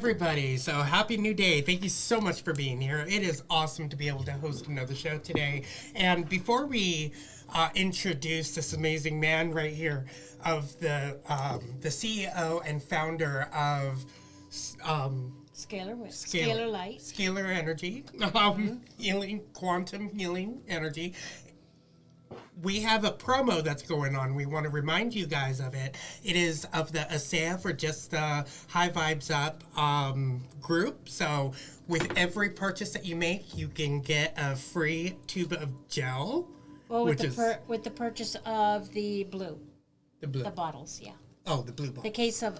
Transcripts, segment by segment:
everybody. So happy new day. Thank you so much for being here. It is awesome to be able to host another show today. And before we introduce this amazing man right here, of the CEO and founder of Scalar Light. Scalar Energy, healing, quantum healing energy. We have a promo that's going on. We want to remind you guys of it. It is of the ASEA for just the High Vibes Up group. So with every purchase that you make, you can get a free tube of gel. Well, with the purchase of the blue. The bottles, yeah. Oh, the blue bottle. A case of.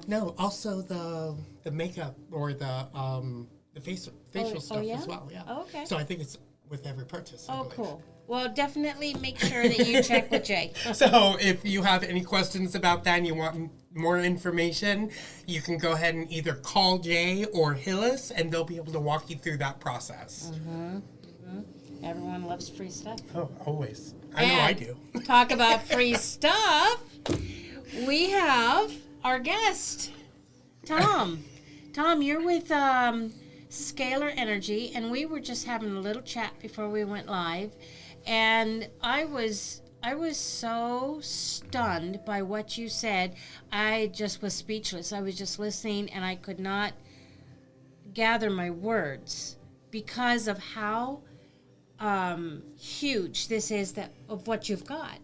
No, also the makeup or the facial stuff as well. Yeah. Oh, okay. So I think it's with every purchase. Oh, cool. Well, definitely make sure that you check with Jay. So if you have any questions about that and you want more information, you can go ahead and either call Jay or Hillis, and they'll be able to walk you through that process. Mm-hmm. Mm-hmm. Everyone loves free stuff. Oh, always. I know I do. Talk about free stuff. We have our guest, Tom. Tom, you're with Scalar Energy, and we were just having a little chat before we went live. And I was so stunned by what you said. I just was speechless. I was just listening, and I could not gather my words because of how huge this is of what you've got.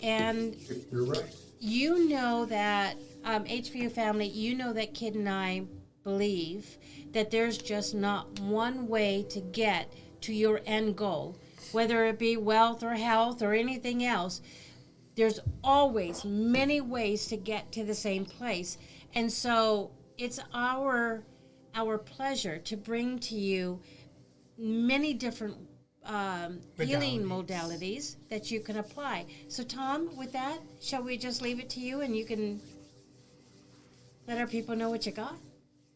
And you're right. You know that HPU family. You know that Kid and I believe that there's just not one way to get to your end goal. Whether it be wealth or health or anything else, there's always many ways to get to the same place. And so it's our pleasure to bring to you many different healing modalities that you can apply. So Tom, with that, shall we just leave it to you and you can let our people know what you got?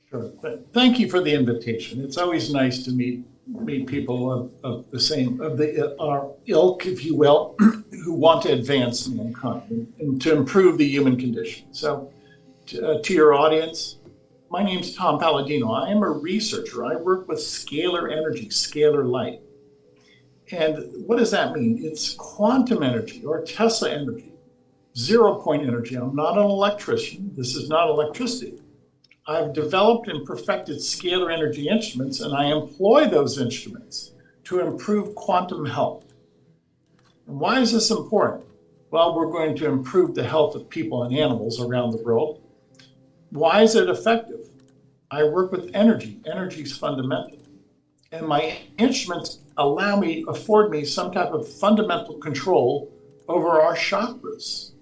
Sure. Thank you for the invitation. It's always nice to meet people of the same, our ilk, if you will, who want to advance mankind and to improve the human condition. So to your audience, my name's Tom Paladino. I am a researcher. I work with Scalar Energy, Scalar Light. And what does that mean? It's quantum energy or Tesla energy, 0-point energy. I'm not an electrician. This is not electricity. I've developed and perfected scalar energy instruments, and I employ those instruments to improve quantum health. And why is this important? Well, we're going to improve the health of people and animals around the world. Why is it effective? I work with energy. Energy is fundamental. And my instruments afford me some type of fundamental control over our chakras,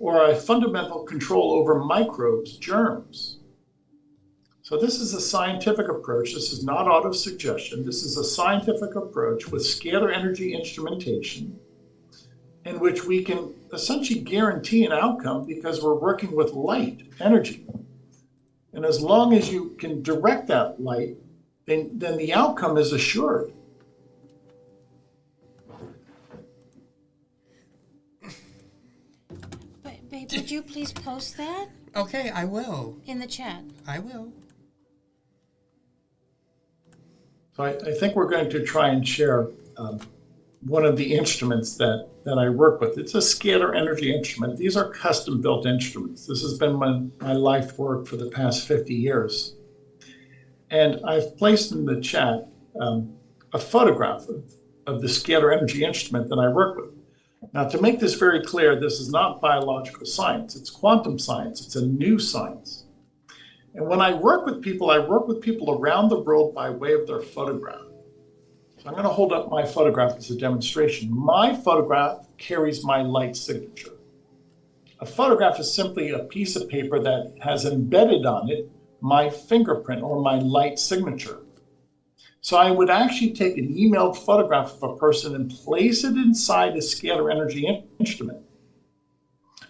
or a fundamental control over microbes, germs. So this is a scientific approach. This is not auto-suggestion. This is a scientific approach with scalar energy instrumentation in which we can essentially guarantee an outcome because we're working with light energy. And as long as you can direct that light, then the outcome is assured. Babe, would you please post that? Okay, I will. In the chat. I will. So I think we're going to try and share one of the instruments that I work with. It's a scalar energy instrument. These are custom-built instruments. This has been my life work for the past 50 years. And I've placed in the chat a photograph of the scalar energy instrument that I work with. Now, to make this very clear, this is not biological science. It's quantum science. It's a new science. And when I work with people around the world by way of their photograph. So I'm going to hold up my photograph as a demonstration. My photograph carries my light signature. A photograph is simply a piece of paper that has embedded on it my fingerprint or my light signature. So I would actually take an emailed photograph of a person and place it inside a scalar energy instrument.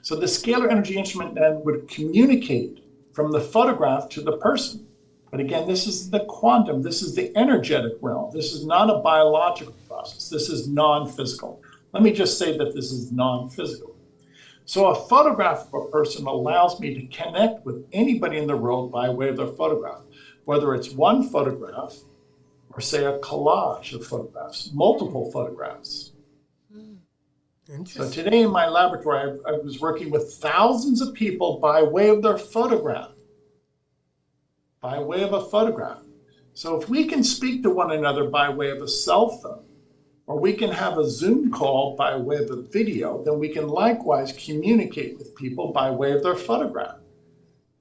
So the scalar energy instrument then would communicate from the photograph to the person. But again, this is the quantum, this is the energetic realm. This is not a biological process. This is non-physical. Let me just say that this is non-physical. So a photograph of a person allows me to connect with anybody in the world by way of their photograph, whether it's one photograph or say a collage of photographs, multiple photographs. So today in my laboratory, I was working with thousands of people by way of their photograph, by way of a photograph. So if we can speak to one another by way of a cell phone, or we can have a Zoom call by way of a video, then we can likewise communicate with people by way of their photograph.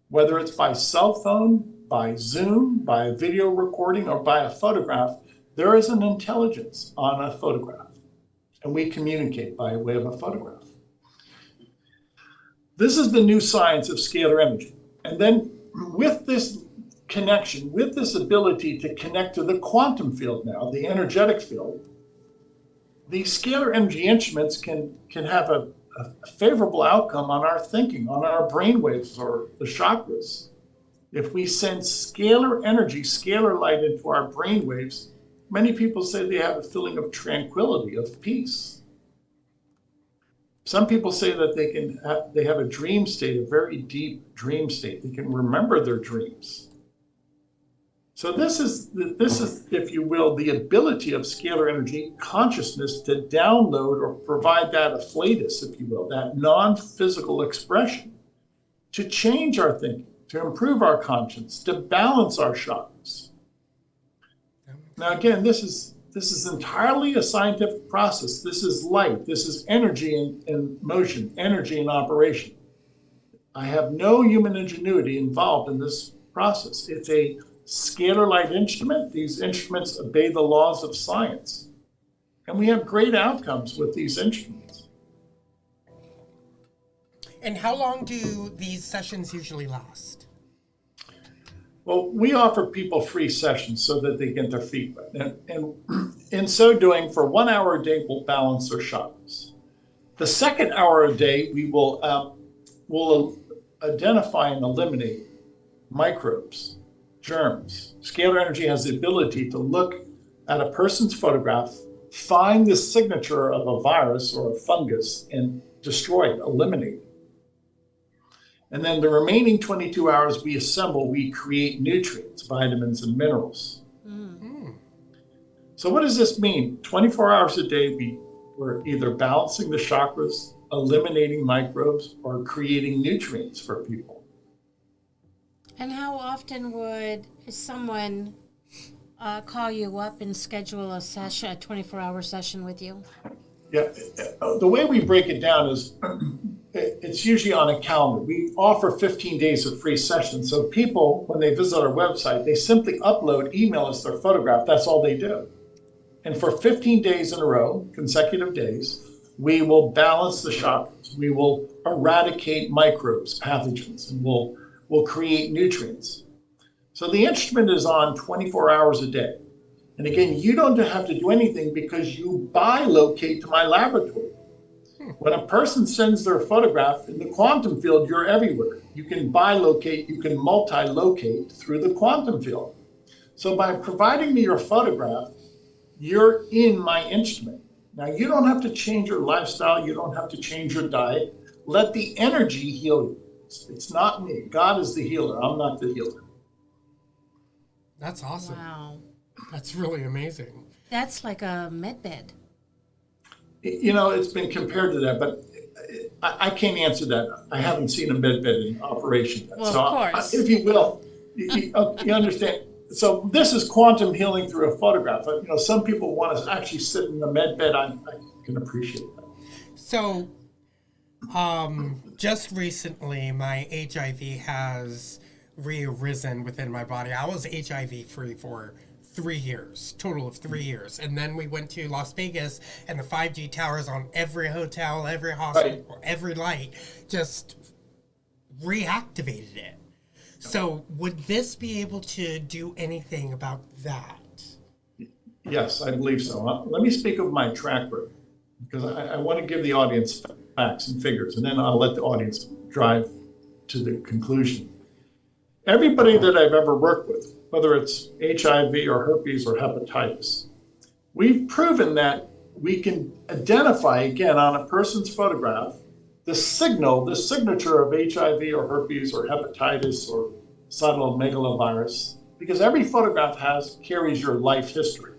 Whether it's by cell phone, by Zoom, by a video recording, or by a photograph, there is an intelligence on a photograph. And we communicate by way of a photograph. This is the new science of scalar energy. And then with this connection, with this ability to connect to the quantum field now, the energetic field, these scalar energy instruments can have a favorable outcome on our thinking, on our brainwaves or the chakras. If we send scalar energy, scalar light into our brainwaves, many people say they have a feeling of tranquility, of peace. Some people say that they have a dream state, a very deep dream state. They can remember their dreams. So this is, if you will, the ability of scalar energy consciousness to download or provide that afflatus, if you will, that non-physical expression to change our thinking, to improve our conscience, to balance our chakras. Now again, this is entirely a scientific process. This is light. This is energy in motion, energy in operation. I have no human ingenuity involved in this process. It's a scalar light instrument. These instruments obey the laws of science. And we have great outcomes with these instruments. And how long do these sessions usually last? Well, we offer people free sessions so that they get their feet wet. And in so doing, for 1 hour a day, we'll balance their chakras. The second hour a day, we will identify and eliminate microbes, germs. Scalar energy has the ability to look at a person's photograph, find the signature of a virus or a fungus, and destroy it, eliminate it. And then the remaining 22 hours we assemble, we create nutrients, vitamins, and minerals. Mm. So what does this mean? 24 hours a day, we're either balancing the chakras, eliminating microbes, or creating nutrients for people. And how often would someone call you up and schedule a session, a 24-hour session with you? Yeah, the way we break it down is it's usually on a calendar. We offer 15 days of free sessions. So people, when they visit our website, they simply upload, email us their photograph. That's all they do. And for 15 days in a row, consecutive days, we will balance the chakras. We will eradicate microbes, pathogens, and we'll create nutrients. So the instrument is on 24 hours a day. And again, you don't have to do anything because you bilocate to my laboratory. When a person sends their photograph in the quantum field, you're everywhere. You can bilocate, you can multi-locate through the quantum field. So by providing me your photograph, you're in my instrument. Now, you don't have to change your lifestyle. You don't have to change your diet. Let the energy heal you. It's not me. God is the healer. I'm not the healer. That's awesome. Wow. That's really amazing. That's like a med bed. You know, it's been compared to that, but I can't answer that. I haven't seen a med bed in operation yet. Well, so of course. If you will, you understand. So this is quantum healing through a photograph. You know, some people want to actually sit in the med bed. I can appreciate that. So, just recently, my HIV has re-arisen within my body. I was HIV free for 3 years, total of 3 years. And then we went to Las Vegas, and the 5G towers on every hotel, every hospital, right, every light just reactivated it. So would this be able to do anything about that? Yes, I believe so. Let me speak of my track record, because I want to give the audience facts and figures, and then I'll let the audience drive to the conclusion. Everybody that I've ever worked with, whether it's HIV or herpes or hepatitis, we've proven that we can identify, again, on a person's photograph, the signature of HIV or herpes or hepatitis or cytomegalovirus, because every photograph carries your life history.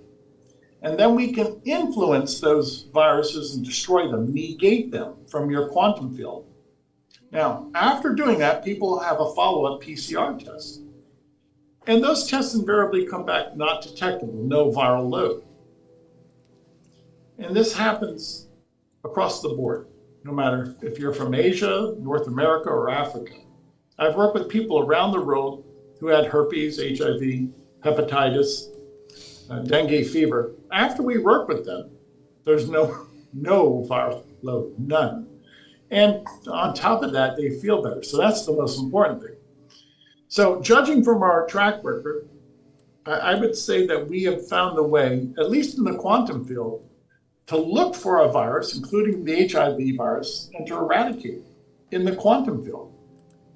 And then we can influence those viruses and destroy them, negate them from your quantum field. Now, after doing that, people have a follow-up PCR test. And those tests invariably come back not detectable, no viral load. And this happens across the board, no matter if you're from Asia, North America, or Africa. I've worked with people around the world who had herpes, HIV, hepatitis, dengue fever. After we work with them, there's no viral load, none. And on top of that, they feel better. So that's the most important thing. So judging from our track record, I would say that we have found a way, at least in the quantum field, to look for a virus, including the HIV virus, and to eradicate it in the quantum field.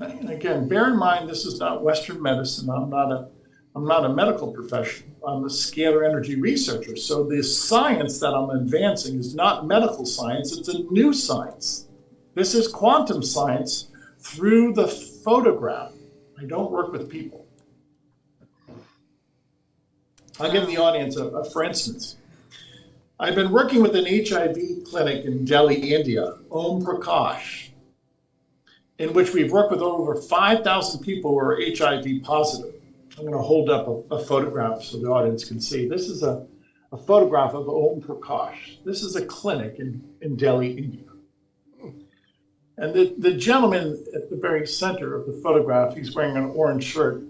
And again, bear in mind, this is not Western medicine. I'm not a medical professional. I'm a scalar energy researcher. So the science that I'm advancing is not medical science. It's a new science. This is quantum science through the photograph. I don't work with people. I'll give the audience for instance. I've been working with an HIV clinic in Delhi, India, Om Prakash, in which we've worked with over 5,000 people who are HIV positive. I'm going to hold up a photograph so the audience can see. This is a photograph of Om Prakash. This is a clinic in Delhi, India. And the gentleman at the very center of the photograph, he's wearing an orange shirt.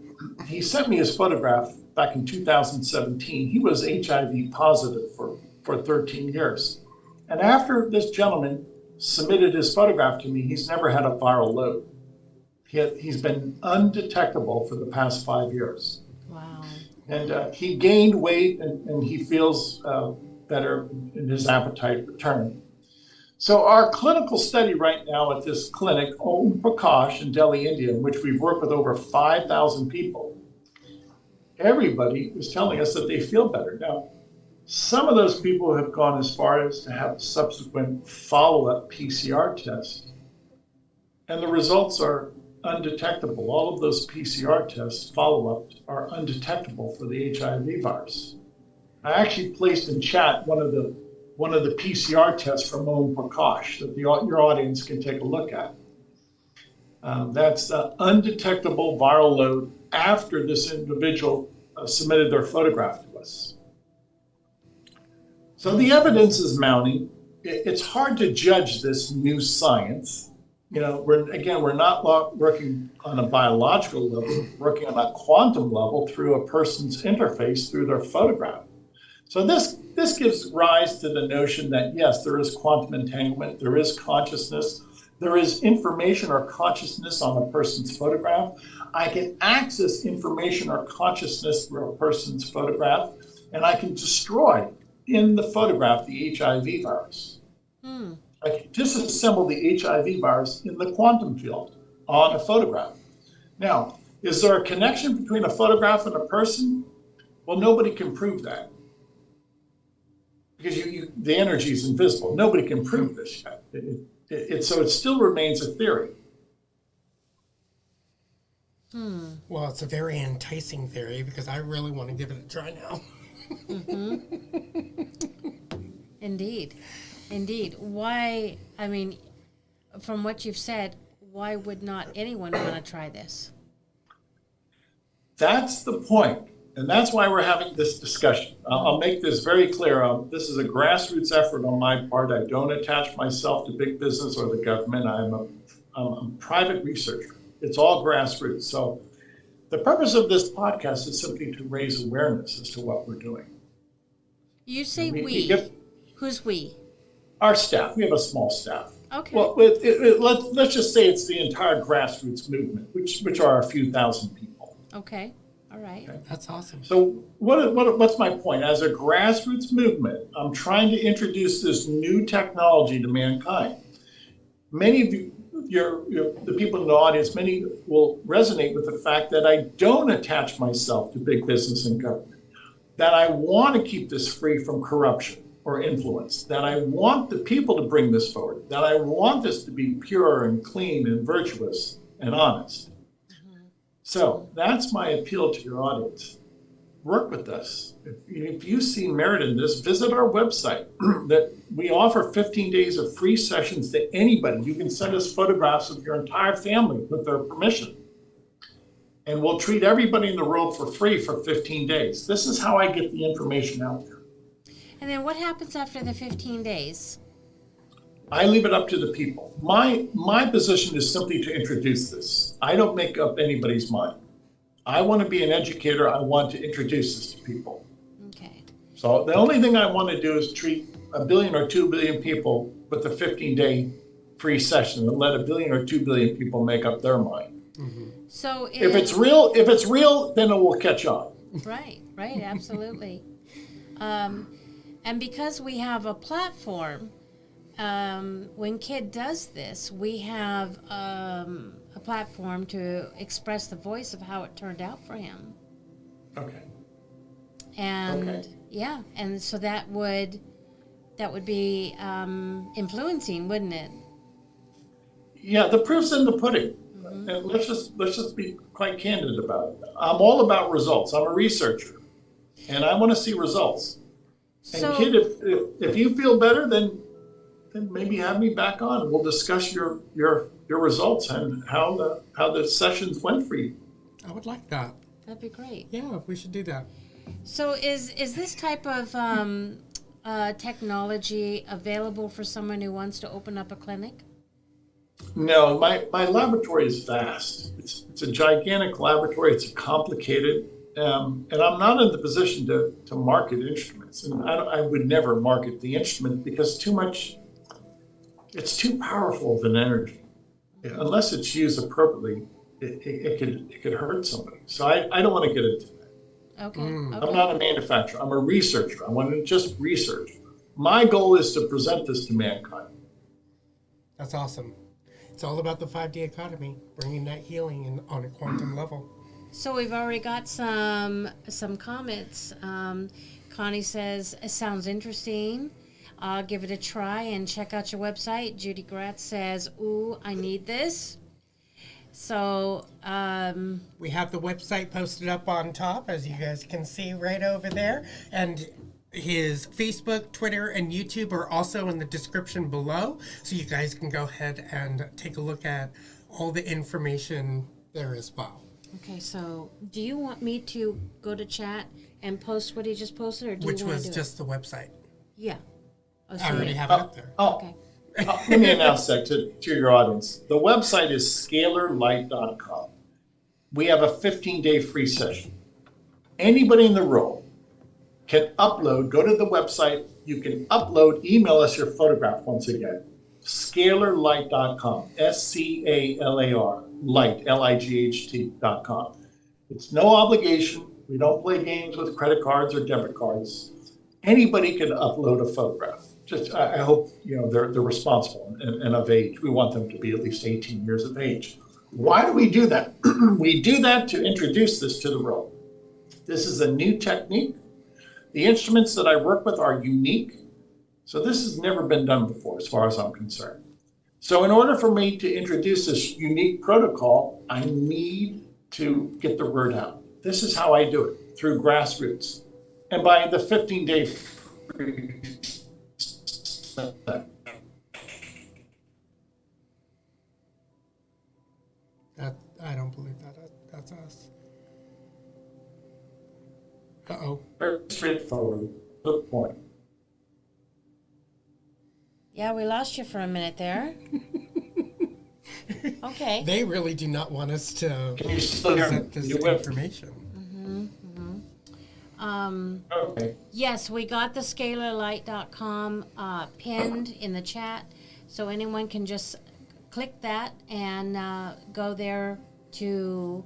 He sent me his photograph back in 2017. He was HIV positive for 13 years. And after this gentleman submitted his photograph to me, he's never had a viral load. He's been undetectable for the past 5 years. Wow. And he gained weight and he feels better and his appetite returned. So our clinical study right now at this clinic, Om Prakash in Delhi, India, in which we've worked with over 5,000 people, everybody is telling us that they feel better. Now, some of those people have gone as far as to have a subsequent follow-up PCR test, and the results are undetectable. All of those PCR tests, follow-ups, are undetectable for the HIV virus. I actually placed in chat one of the PCR tests from Om Prakash that your audience can take a look at. That's undetectable viral load after this individual submitted their photograph to us. So the evidence is mounting. It's hard to judge this new science. You know, we're not working on a biological level, working on a quantum level through a person's interface through their photograph. So this gives rise to the notion that, yes, there is quantum entanglement, there is consciousness, there is information or consciousness on a person's photograph. I can access information or consciousness through a person's photograph, and I can destroy in the photograph the HIV virus. I can disassemble the HIV virus in the quantum field on a photograph. Now, is there a connection between a photograph and a person? Well, nobody can prove that, because the energy is invisible. Nobody can prove this yet. So it still remains a theory. Well, it's a very enticing theory because I really want to give it a try now. Indeed. Why, I mean, from what you've said, why would not anyone want to try this? That's the point. And that's why we're having this discussion. I'll make this very clear. This is a grassroots effort on my part. I don't attach myself to big business or the government. I'm a private researcher. It's all grassroots. So the purpose of this podcast is simply to raise awareness as to what we're doing. You say Who's we? Our staff. We have a small staff. Okay. Well, let's just say it's the entire grassroots movement, which are a few thousand people. Okay. All right. Okay. That's awesome. So what's my point? As a grassroots movement, I'm trying to introduce this new technology to mankind. Many of you, the people in the audience, many will resonate with the fact that I don't attach myself to big business and government, that I want to keep this free from corruption. or influence, that I want the people to bring this forward, that I want this to be pure and clean and virtuous and honest. So that's my appeal to your audience. Work with us. If you see merit in this, visit our website. That we offer 15 days of free sessions to anybody. You can send us photographs of your entire family with their permission. And we'll treat everybody in the world for free for 15 days. This is how I get the information out there. And then what happens after the 15 days? I leave it up to the people. My position is simply to introduce this. I don't make up anybody's mind. I want to be an educator. I want to introduce this to people. Okay. So the only thing I want to do is treat 1 billion or 2 billion people with a 15-day free session and let 1 billion or 2 billion people make up their mind. Mm-hmm. So if it's real, then it will catch on. Right, absolutely. And because we have a platform, when Kid does this, we have a platform to express the voice of how it turned out for him. Okay. And yeah, and so that would be influencing, wouldn't it? Yeah, the proof's in the pudding. Mm-hmm. And let's just be quite candid about it. I'm all about results. I'm a researcher, and I want to see results. So, and Kid, if you feel better, then maybe have me back on, and we'll discuss your results and how the sessions went for you. I would like that. That'd be great. Yeah, we should do that. So is this type of technology available for someone who wants to open up a clinic? No, my laboratory is vast. It's a gigantic laboratory. It's complicated, and I'm not in the position to market instruments. And I would never market the instrument because it's too powerful of an energy. Unless it's used appropriately, it could hurt somebody. So I don't want to get into that. Okay. I'm not a manufacturer. I'm a researcher. I want to just research. My goal is to present this to mankind. That's awesome. It's all about the 5D economy, bringing that healing on a quantum level. So we've already got some comments. Connie says, it sounds interesting. Give it a try and check out your website. Judy Gratz says, ooh, I need this. So we have the website posted up on top, as you guys can see right over there. And his Facebook, Twitter, and YouTube are also in the description below. So you guys can go ahead and take a look at all the information there as well. Okay, so do you want me to go to chat and post what he just posted, or do Which you want to was do just the website. Yeah. Oh, I already have it up there. Okay. Let me announce that to your audience. The website is scalarlight.com. We have a 15-day free session. Anybody in the room can upload, go to the website, you can upload, email us your photograph once again. Scalarlight.com, SCALAR, light, LIGHT.com. It's no obligation. We don't play games with credit cards or debit cards. Anybody can upload a photograph. Just, I hope they're responsible and of age. We want them to be at least 18 years of age. Why do we do that? We do that to introduce this to the world. This is a new technique. The instruments that I work with are unique. So this has never been done before, as far as I'm concerned. So in order for me to introduce this unique protocol, I need to get the word out. This is how I do it, through Grassroots. And by the 15-day free I don't believe that. That's us. Uh-oh. Very straightforward. Good point. Yeah, we lost you for a minute there. Okay. They really do not want us to Can you still hear me? present this You will. information. Okay. Yes, we got the scalarlight.com pinned in the chat, so anyone can just click that and go there to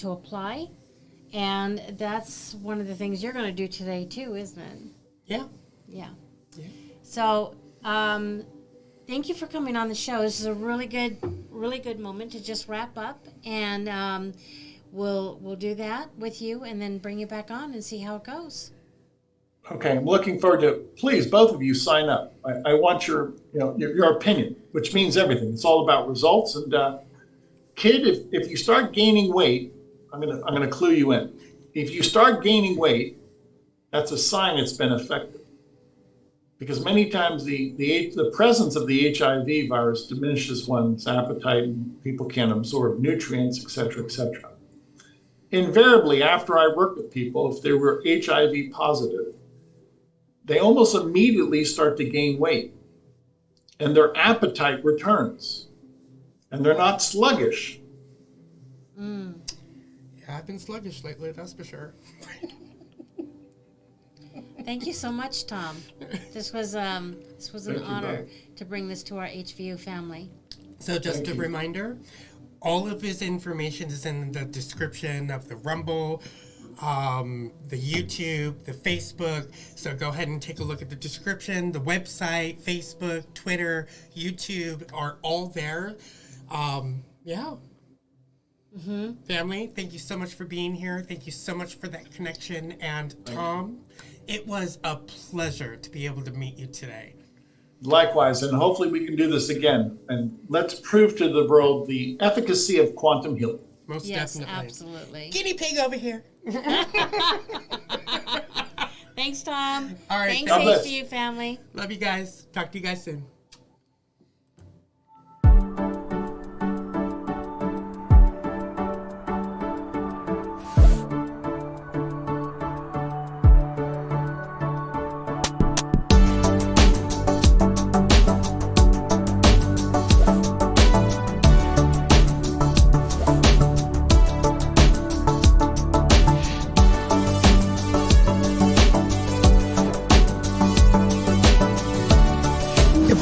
apply. And that's one of the things you're going to do today too, isn't it? Yeah. Yeah. Yeah. So thank you for coming on the show. This is a really good moment to just wrap up, and we'll do that with you and then bring you back on and see how it goes. Okay, I'm looking forward to, please, both of you sign up. I want your opinion, which means everything. It's all about results. And kid, if you start gaining weight, I'm gonna clue you in. If you start gaining weight, that's a sign it's been effective. Because many times the presence of the HIV virus diminishes one's appetite and people can't absorb nutrients, et cetera, et cetera. Invariably, after I work with people, if they were HIV positive, they almost immediately start to gain weight and their appetite returns and they're not sluggish. Yeah, I've been sluggish lately, that's for sure. Thank you so much, Tom. This was an honor to bring this to our HVU family. So just a reminder, all of his information is in the description of the Rumble, the YouTube, the Facebook. So go ahead and take a look at the description. The website, Facebook, Twitter, YouTube are all there. Yeah. Family, thank you so much for being here. Thank you so much for that connection. And Tom, it was a pleasure to be able to meet you today. Likewise, and hopefully we can do this again. And let's prove to the world the efficacy of quantum healing. Most definitely. Absolutely. Guinea pig over here. Thanks, Tom. All right. Thanks, HVU family. Love you guys. Talk to you guys soon.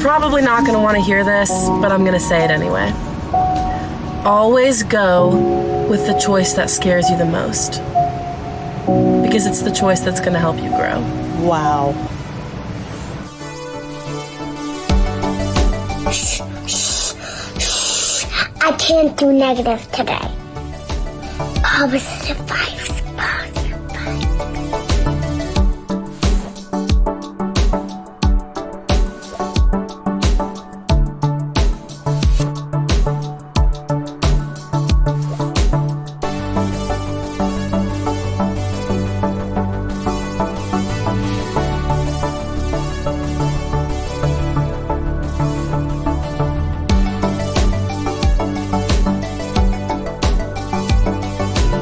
Probably not going to want to hear this, but I'm going to say it anyway. Always go with the choice that scares you the most. Because it's the choice that's going to help you grow. Wow. I can't do negative today. Positive vibes, positive vibes.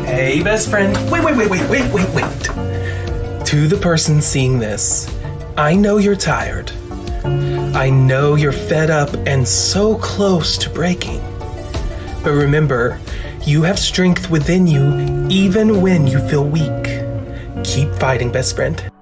Hey, best friend. Wait. To the person seeing this, I know you're tired. I know you're fed up and so close to breaking. But remember, you have strength within you even when you feel weak. Keep fighting, best friend.